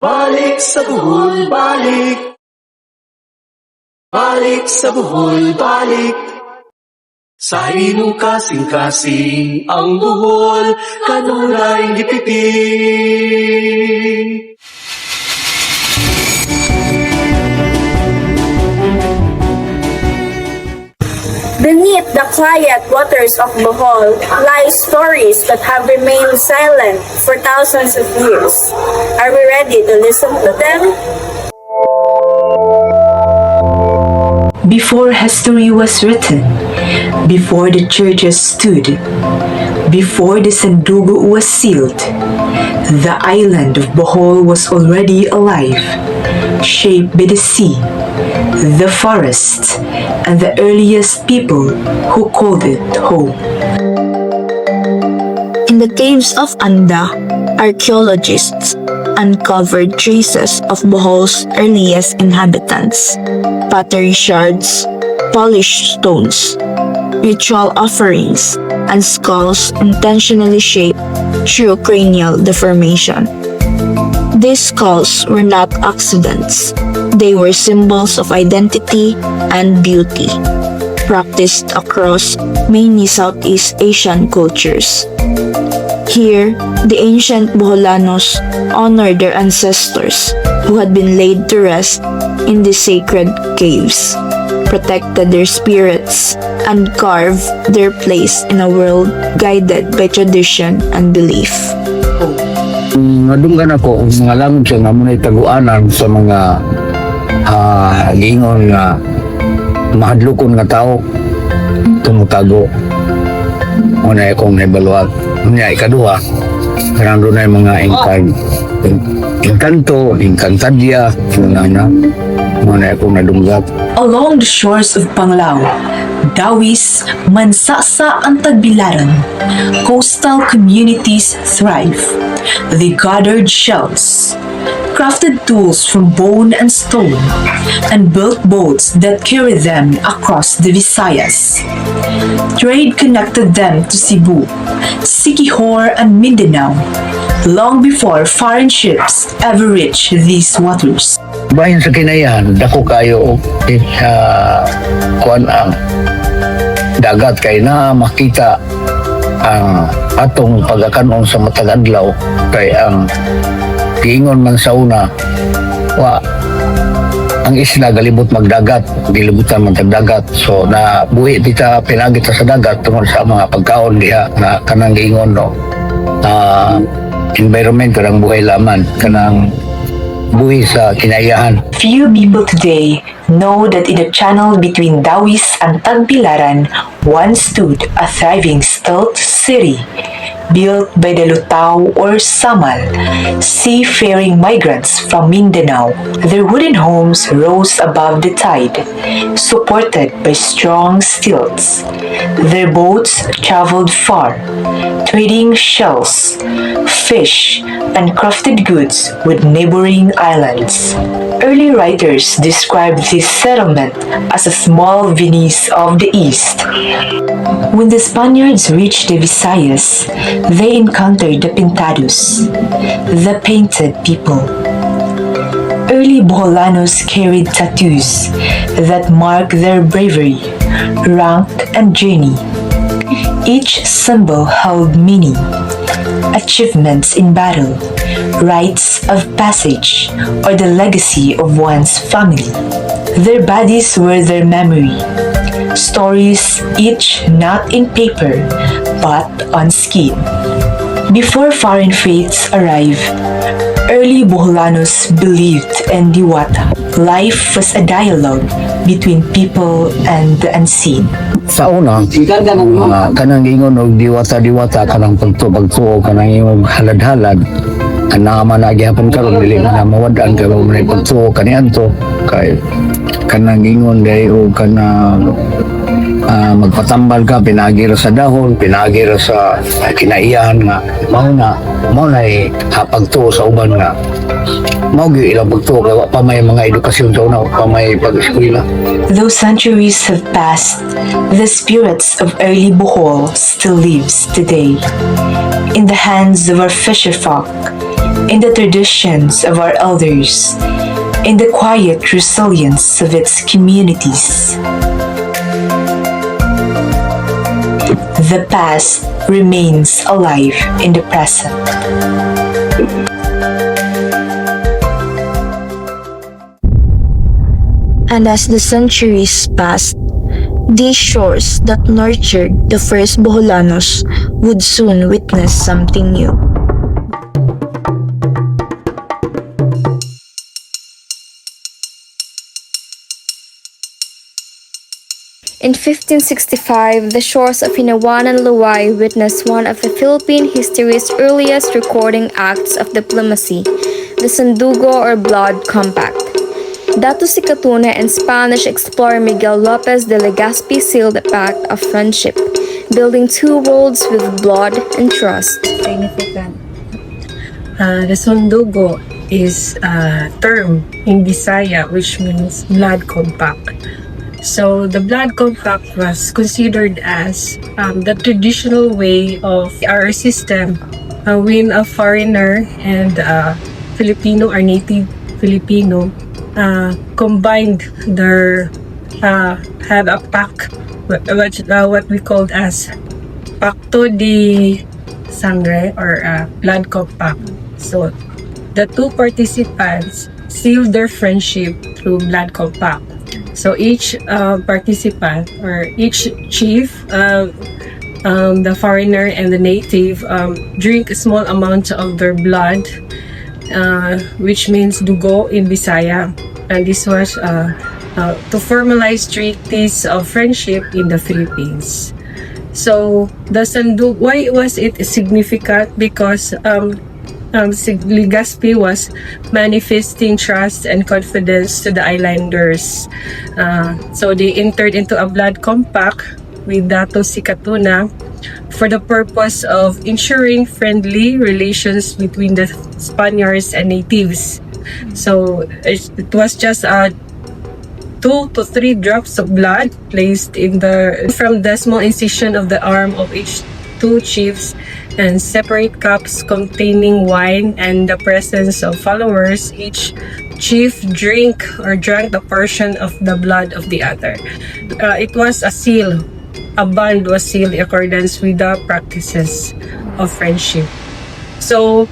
Balik sa Bohol, balik. Balik sa Bohol, balik. Sa inong kasing-kasing ang Bohol, kanulay gipipi. Beneath the quiet waters of Bohol lie stories that have remained silent for thousands of years. Are we ready to listen to them? Before history was written, before the churches stood, before the Sandugo was sealed, the island of Bohol was already alive, shaped by the sea, the forest, and the earliest people who called it home. In the caves of Anda, archaeologists uncovered traces of Bohol's earliest inhabitants, pottery shards, polished stones, ritual offerings, and skulls intentionally shaped through cranial deformation. These skulls were not accidents. They were symbols of identity and beauty, practiced across many Southeast Asian cultures. Here, the ancient Boholanos honored their ancestors who had been laid to rest in the sacred caves, protected their spirits, and carved their place in a world guided by tradition and belief. Nadunggan ako mga langit siya nga muna taguanan sa mga gingon nga mahadlokon nga tao tumutago. Una akong naibaluat. Unya ikaduha, karang doon ay mga engkanto, engkantadya, muna akong nadunggat. Along the shores of Panglao, Dawis, Mansasa ang Tagbilaran, coastal communities thrive. They gathered shells, crafted tools from bone and stone, and built boats that carried them across the Visayas. Trade connected them to Cebu, Siquijor, and Mindanao, long before foreign ships ever reached these waters. Bahin sa kinayan, dako kayo kuan ang dagat kay na makita ang atong pagkakanon sa matag adlaw kay ang giingon man sa una ang isla galibot magdagat, gilibutan man dagat, so na buhi kita pinagit sa dagat tungod sa mga pagkaon diha na kanang giingon no environment kanang buhay laman kanang buhi sa kinayahan. Few people today know that in the channel between Dawis and Tagbilaran once stood a thriving stilt city built by the Lutao or Samal, seafaring migrants from Mindanao. Their wooden homes rose above the tide, supported by strong stilts. Their boats traveled far, trading shells, fish, and crafted goods with neighboring islands. Early writers described this settlement as a small Venice of the East. When the Spaniards reached the Visayas, they encountered the Pintados, the painted people. Early Boholanos carried tattoos that mark their bravery, rank, and journey. Each symbol held meaning, achievements in battle, rites of passage, or the legacy of one's family. Their bodies were their memory, stories each not in paper but on skin. Before foreign faiths arrived, early Boholanos believed in Diwata. Life was a dialogue between people and the unseen. Sa una, kanang ingon og diwata kanang pagtuo kanang ingon halad-halad ana man nagyapon karon dili na mawadaan ka mo na pagtuo kaniadto kay kanang ingon day og kanang magpatambal ka pinagiro sa dahon pinagiro sa kinaiyahan nga mao na hapagtuo sa uban nga mao gyud ilang pagtuo kay wa pa may mga edukasyon sa una pa may pag-eskwela. Though centuries have passed, the spirits of early Bohol still lives today. In the hands of our fisher folk, in the traditions of our elders, in the quiet resilience of its communities. The past remains alive in the present. And as the centuries passed, these shores that nurtured the first Boholanos would soon witness something new. In 1565, the shores of Hinawan and Luwai witnessed one of the Philippine history's earliest recording acts of diplomacy, the Sandugo or Blood Compact. Dato Sicatuna and Spanish explorer Miguel Lopez de Legazpi sealed a pact of friendship, building two worlds with blood and trust. Significant. The Sundugo is a term in Bisaya which means blood compact. So the blood compact was considered as the traditional way of our system when a foreigner and Filipino or native Filipino combined their have a pact, what we called as pacto de sangre or blood compact. So the two participants sealed their friendship through blood compact. So each participant or each chief, the foreigner and the native, drink a small amount of their blood, which means dugo in Bisaya. And this was to formalize treaties of friendship in the Philippines. So the Sandug, why was it significant? Because Legazpi was manifesting trust and confidence to the islanders. So they entered into a blood compact with Dato Sicatuna for the purpose of ensuring friendly relations between the Spaniards and natives. So it was just 2 to 3 drops of blood placed from the small incision of the arm of each two chiefs, and separate cups containing wine, and the presence of followers. Each chief drank the portion of the blood of the other. It was a seal. A bond was sealed in accordance with the practices of friendship. So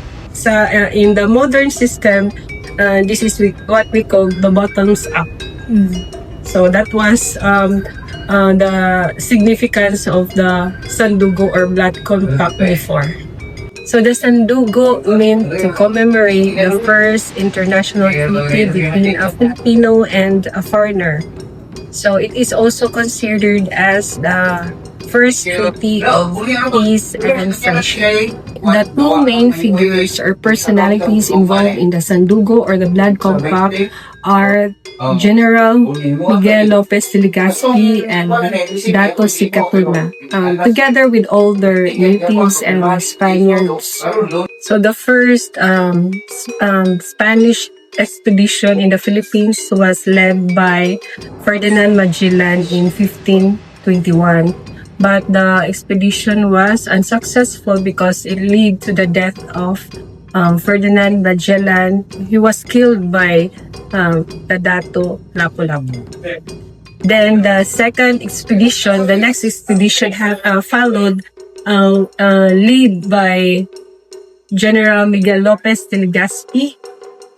in the modern system, this is what we call the bottoms up. So that was the significance of the Sandugo or blood compact before. So the Sandugo meant to commemorate the first international treaty between a Filipino and a foreigner. So it is also considered as the first treaty of peace and friendship. The two main figures or personalities involved in the Sandugo or the blood compact are General Miguel Lopez de Legazpi and Dato Sicatuna, together with all their natives and Spaniards. So the first Spanish expedition in the Philippines was led by Ferdinand Magellan in 1521. But the expedition was unsuccessful because it led to the death of Ferdinand Magellan. He was killed by the Dato Lapu-Lapu. Then the next expedition followed, led by General Miguel Lopez de Legazpi,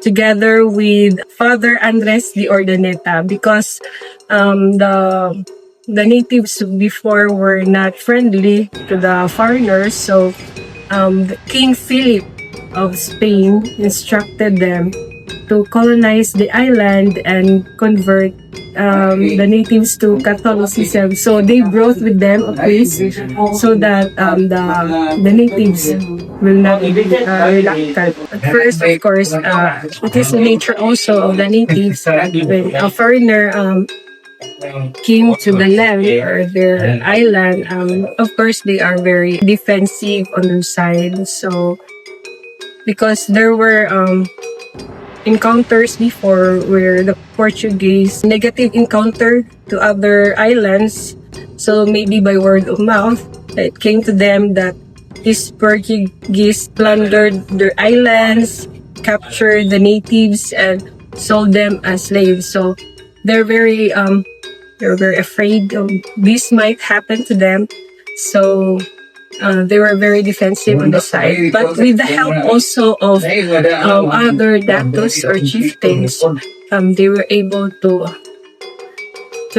together with Father Andres de Ordaneta, because the natives before were not friendly to the foreigners. So King Philip of Spain instructed them to colonize the island and convert the natives to Catholicism. So they brought with them a priest so that the natives will not be reluctant. At first, of course, it is the nature also of the natives that when a foreigner came to the land or their island, of course they are very defensive on their side. So because there were encounters before where the Portuguese negative encounter to other islands, so maybe by word of mouth it came to them that these Portuguese plundered their islands, captured the natives, and sold them as slaves. So they're very afraid of this might happen to them. So they were very defensive on the side. But with the help also of other datos or chieftains, they were able to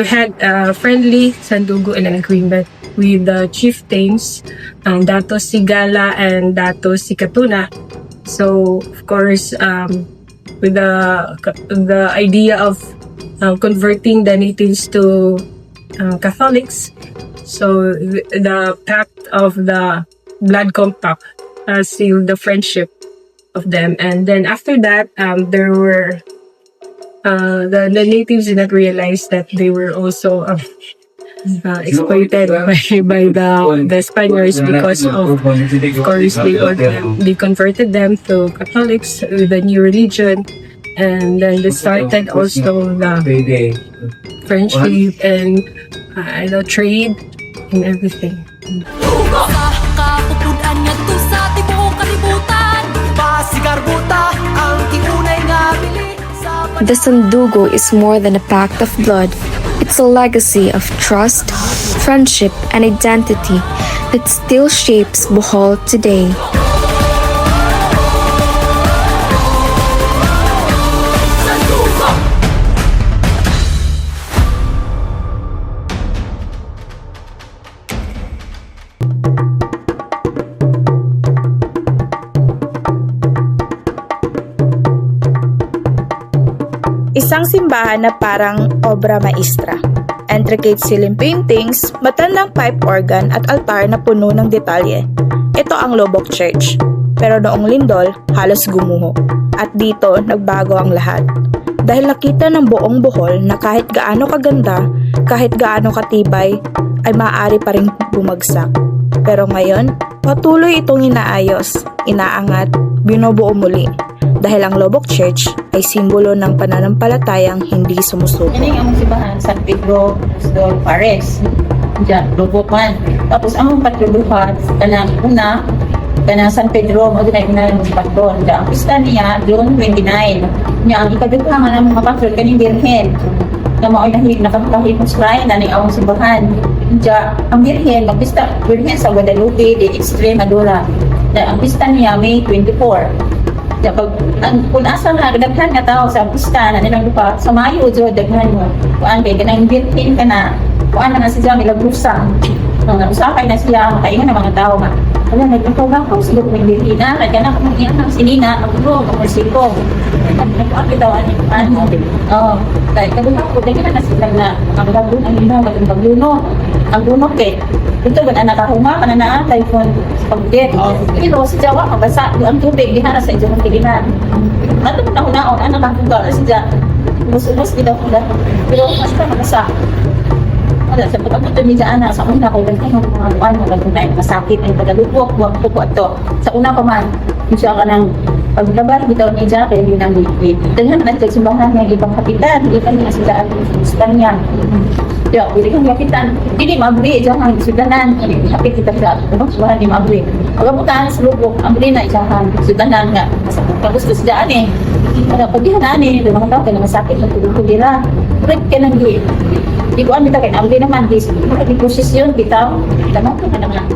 had a friendly sandugo and an agreement with the chieftains, Dato Sigala and Dato Sikatuna. So, of course, with the idea of converting the natives to Catholics, so the pact of the blood compact sealed the friendship of them. And then after that, there were the natives did not realize that they were also exploited by the Spaniards because of course they converted them to Catholics with a new religion, and then they started also the friendship and trade and everything. Kapupudan niya to sa tibuok kalibutan. Pasigarbuta ang tiunay nga bili sa The Sandugo is more than a pact of blood. It's a legacy of trust, friendship, and identity that still shapes Bohol today. Isang simbahan na parang obra maestra. Intricate ceiling paintings, matandang pipe organ at altar na puno ng detalye. Ito ang Lobok Church. Pero noong lindol, halos gumuho. At dito, nagbago ang lahat. Dahil nakita ng buong Bohol na kahit gaano kaganda, kahit gaano katibay, ay maaari pa rin bumagsak. Pero ngayon, patuloy itong inaayos, inaangat, binubuo muli. Dahil ang Lobok Church ay simbolo ng pananampalatayang hindi sumusuko. Ini ang simbahan San Pedro dos Pares. Diyan, Lobok man. Tapos ang patruluhan, kanang una, kanang San Pedro, mag-inay ng patron. Ang pista niya, June 29. Niya, ang ikaduha nga ng mga patron, kaning Birhen. Na mao'y nakakahit ng shrine na ang simbahan. Diyan, ang Birhen, magpista, Birhen sa Guadalupe de Extremadura. Ang pista niya, May 24. Pag kung asa nga daghan nga tao sa pista na nilang lupa sa Mayo jo daghan mo kuan kay kanang birthday ka na kuan na siya milagrusa usapay na siya makaingon ng mga tao nga wala nagtukaw lang ko siguro may birthday na kaya na kung iyan ang sinina ang bro ang siko ang bitaw ano kay kadto ko daghan na sila na ang gagawin ang ino ang luno kay ito ba anak ako nga kanana typhoon pagdet pero si Jawa mabasa ang tubig diha sa inyong kilinan ato na hunaon anak ako ga si Jawa musus kita ko pero mas pa mabasa wala sa pagkakita ni Jaana sa una ko ganito mga ano na masakit ang pagdalupok wag ko ato sa una pa man siya ka nang paglabar bitaw ni Jaana kay yun ang liquid daghan na simbahan nga ibang kapitan di pa niya sila ang Espanya. Ya, pwede kang kapitan. Hindi mabri, jangan sudanan. Kapit kita sa subahan ni mabri. Pagkabutaan sa lubok, mabri na jangan sudanan nga. Tapos gusto daan eh. Pagdihanan eh, mga tao kaya masakit na tulog nila. Break ka nang di. Di ko amita kaya mabri naman. Di proses yun, bitaw. Tama ko na naman.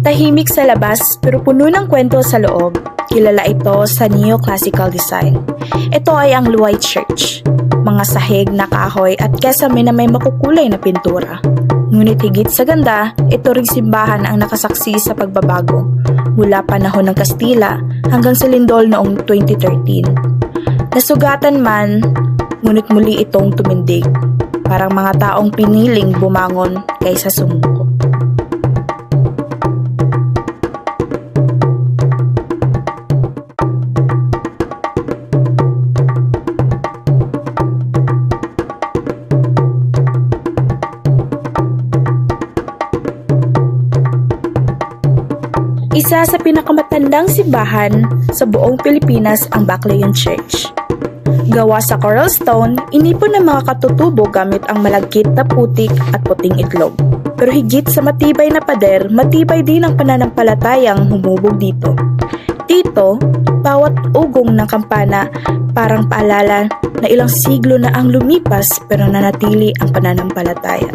Tahimik sa labas pero puno ng kwento sa loob. Kilala ito sa neoclassical design. Ito ay ang Luay Church. Mga sahig na kahoy at kesame na may makukulay na pintura. Ngunit higit sa ganda, ito ring simbahan ang nakasaksi sa pagbabago mula panahon ng Kastila hanggang sa lindol noong 2013. Nasugatan man, ngunit muli itong tumindig. Parang mga taong piniling bumangon kaysa sumuko. Isa sa pinakamatandang simbahan sa buong Pilipinas ang Baclayan Church. Gawa sa coral stone, inipon ng mga katutubo gamit ang malagkit na putik at puting itlog. Pero higit sa matibay na pader, matibay din ang pananampalatayang humubog dito. Dito, bawat ugong ng kampana parang paalala na ilang siglo na ang lumipas pero nanatili ang pananampalataya.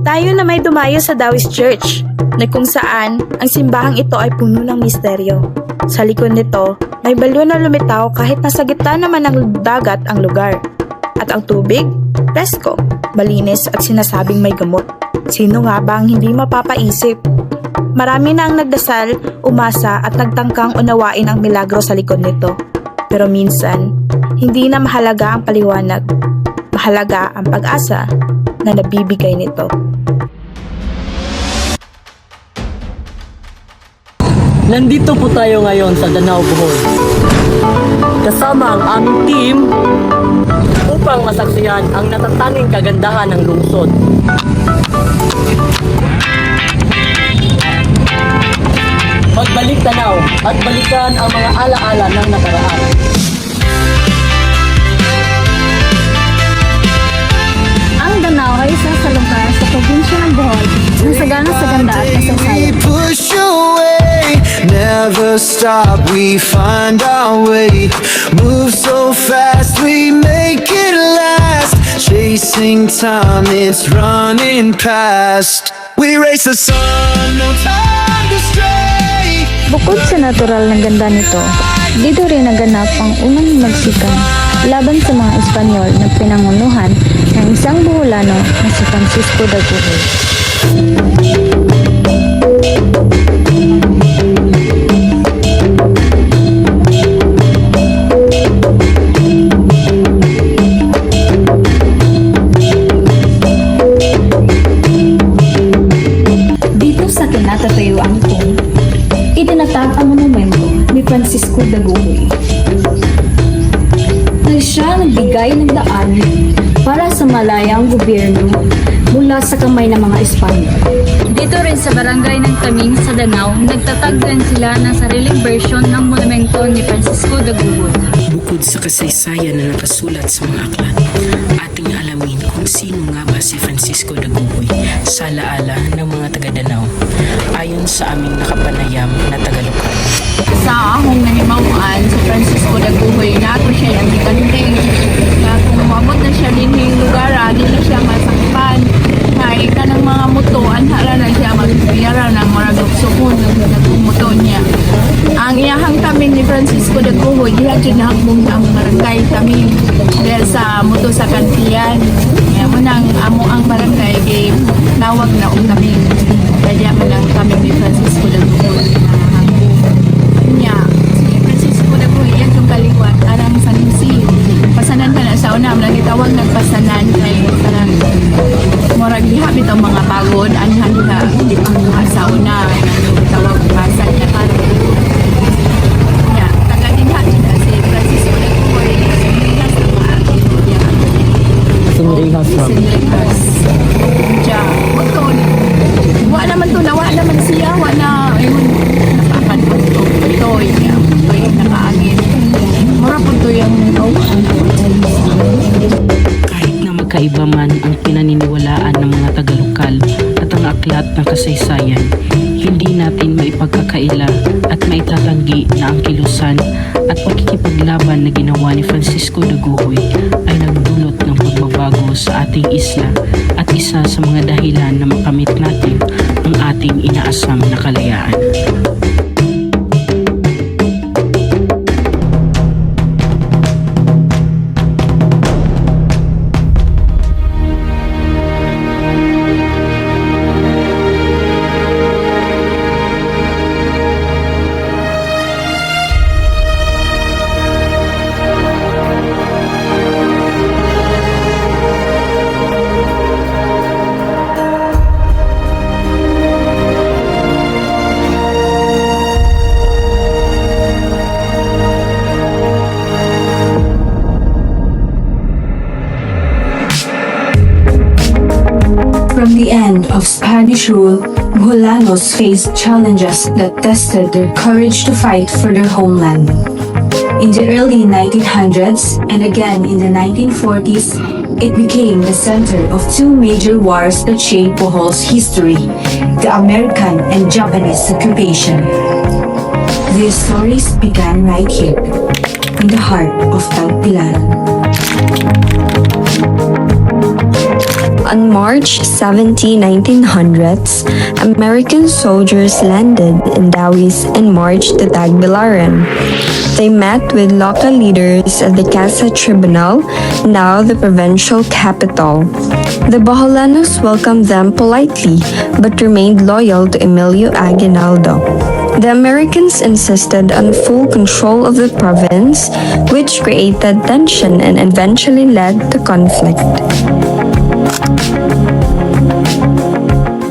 Tayo na may dumayo sa Taoist Church, na kung saan ang simbahang ito ay puno ng misteryo. Sa likod nito, may balyo na lumitaw kahit nasa gitna naman ng dagat ang lugar. At ang tubig, presko, malinis at sinasabing may gamot. Sino nga ba ang hindi mapapaisip? Marami na ang nagdasal, umasa at nagtangkang unawain ang milagro sa likod nito. Pero minsan, hindi na mahalaga ang paliwanag. Mahalaga ang pag-asa na nabibigay nito. Nandito po tayo ngayon sa Danau, Bohol. Kasama ang aming team upang masaksihan ang natatanging kagandahan ng lungsod. Magbalik tanaw at balikan ang mga alaala ng nakaraan. Ang Danau ay isa sa lugar sa probinsya ng Bohol na sagana sa ganda at kasaysayan. Push away, never stop, we find our way. Move so fast, we make it last. Chasing time, it's running past. We race the sun, no time to stray. Bukod sa natural na ganda nito, dito rin naganap ang unang magsikan laban sa mga Espanyol na pinangunuhan ng isang Boholano na si Francisco de Bohol. Dito sa kinatatayuan ko, itinatag ang monumento ni Francisco de Bohol na siya nagbigay ng daan para sa malayang gobyerno mula sa kamay ng mga Espanyol. Dito rin sa barangay ng Taming sa Danau, nagtatag din sila ng sariling version ng monumento ni Francisco de Bohol. Bukod sa kasaysayan na nakasulat sa mga aklat, ating alamin kung sino nga ba si Francisco de Bohol sa alaala ng mga taga-Danau ayon sa aming nakapanayam na Tagalokal. Sa akong nahimawaan sa Francisco de Bohol, nato siya yung ikanting. Na kung umabot na siya din yung lugar, di na siya masakpan. Kaya ka ng mga muto, anhala na siya magpiyara ng maragok sukun ng muto niya. Ang iyahang tamin ni Francisco de Bohol, diha dyan na hakbong ang barangay tamin. Dahil sa muto sa kantiyan. Kaya mo nang amo ang barangay, kay nawag na ang tamin. Kaya mo nang tamin ni Francisco de Bohol. Niya, si Francisco de Bohol, yan yung kaliwat, arang sanusi. Pasanan ka na sa una, nagitawag nagpasanan kay parang murag dihabit ang mga pagod, anhan diha, hindi pang buha sa una, nagitawag pasan niya ka. Niya, taga-dinhabit na si Francisco de Bohol, sinrihas ng mga niya. Sinrihas na. Sinrihas. Diya, bukod. Wa naman to, nawa naman siya, wa na, ayun, napakan po ito, ito'y nakaangin. Mura po ito yung Kahit na magkaiba man ang pinaniniwalaan ng mga taga-lokal at ang aklat ng kasaysayan, hindi natin maipagkakaila at maitatanggi na ang kilusan at pagkikipaglaban na ginawa ni Francisco de Bohol ay nagdulot ng pagbabago sa ating isla at isa sa mga dahilan na makamit natin ang ating inaasam na kalayaan. Spanish rule, Boholanos faced challenges that tested their courage to fight for their homeland. In the early 1900s and again in the 1940s, it became the center of two major wars that shaped Bohol's history, the American and Japanese occupation. These stories began right here, in the heart of Tagbilaran. On March 17, 1900s, American soldiers landed in Dawis and marched to Tagbilaran. They met with local leaders at the Casa Tribunal, now the provincial capital. The Boholanos welcomed them politely, but remained loyal to Emilio Aguinaldo. The Americans insisted on full control of the province, which created tension and eventually led to conflict.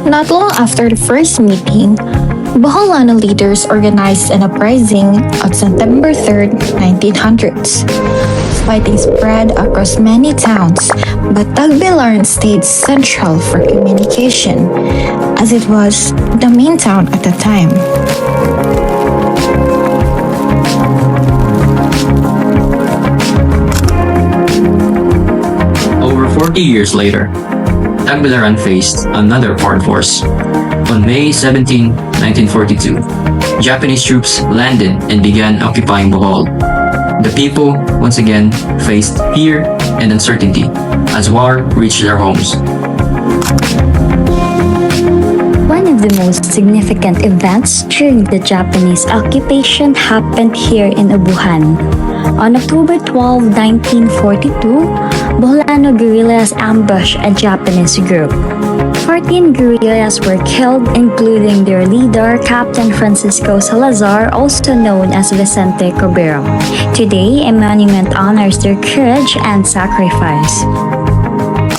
Not long after the first meeting, Boholano leaders organized an uprising on September 3, 1900s. Fighting spread across many towns, but Tagbilaran stayed central for communication, as it was the main town at the time. Over 40 years later, Tagbilaran faced another foreign force. On May 17, 1942, Japanese troops landed and began occupying Bohol. The people once again faced fear and uncertainty as war reached their homes. One of the most significant events during the Japanese occupation happened here in Abuhan. On October 12, 1942, Boholano guerrillas ambushed a Japanese group. 14 guerrillas were killed, including their leader, Captain Francisco Salazar, also known as Vicente Cobero. Today, a monument honors their courage and sacrifice.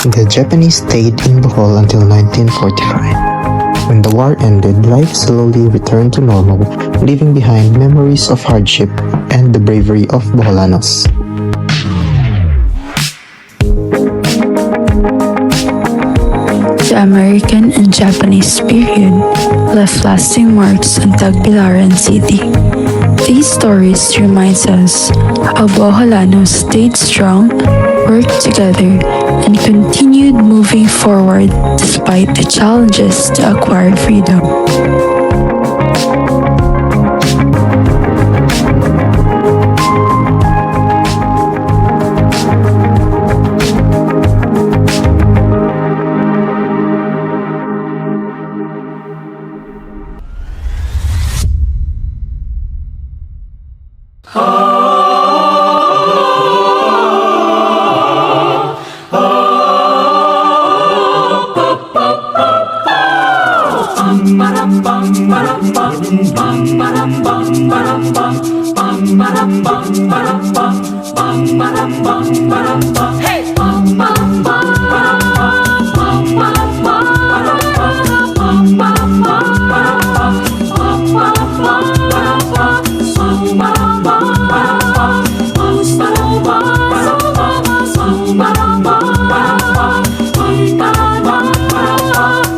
The Japanese stayed in Bohol until 1945. When the war ended, life slowly returned to normal, leaving behind memories of hardship and the bravery of Boholanos. The American and Japanese period left lasting marks on Tagbilaran City. These stories remind us how Boholanos stayed strong, worked together, and continued moving forward despite the challenges to acquire freedom.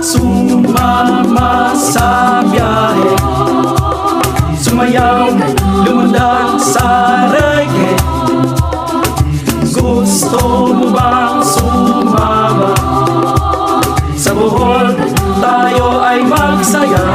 Sumama sa biyahe, sumayaw, lumundag sa reggae. Gusto mo bang sumama? Sa Bohol tayo ay magsaya.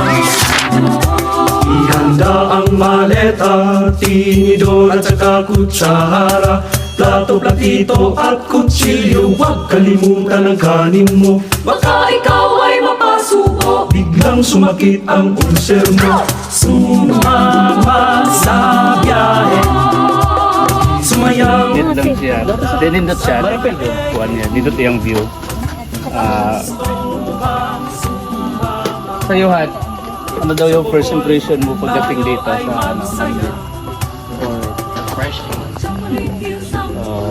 Ihanda ang maleta, tinidor at saka kutsara, plato, platito at kutsilyo. Huwag kalimutan ang kanin mo, baka ikaw ay mapasuko, biglang sumakit ang ulcer mo. Sumama sa biyahe, sumayaw. Dito lang siya. Dinindot siya. Kuhan niya. Dito yung view. Sa Yohan, ano daw yung first impression mo pagdating dito sa ano? Or refreshing.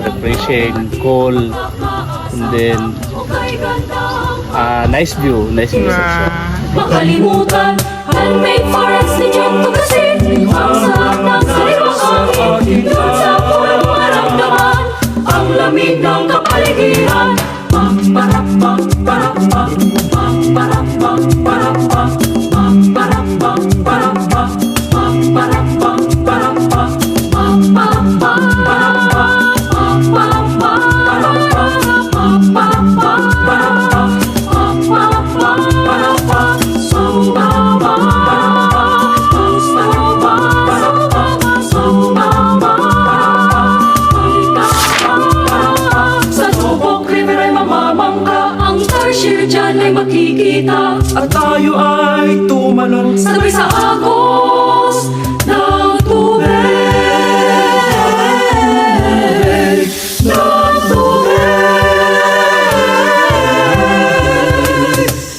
Refreshing, cold, and then nice view section. Makalimutan ang may forest ni John Tugasin. Ang sarap ng sariwang hangin, doon sa pulang maramdaman ang lamig ng kapaligiran. Pam, parap, pam, parap, pam, pam, parap, pam. magkikita at tayo ay tumalon sabay sa agos ng tubig. Ng tubig.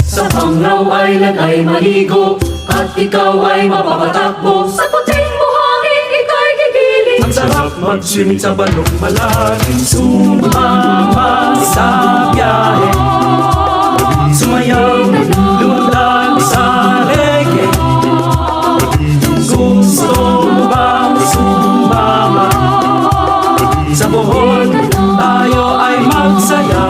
Sa Pangaw Island ay maligo at ikaw ay mapapatakbo sa puting buhangin, ika'y gigiling. Ang sarap mag-swimming sa balong malalim, sumama sa biyahe, sumayaw, lumundag sa reggae. Gusto mo bang sumama sa Bohol? Tayo ay magsaya.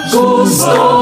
Gusto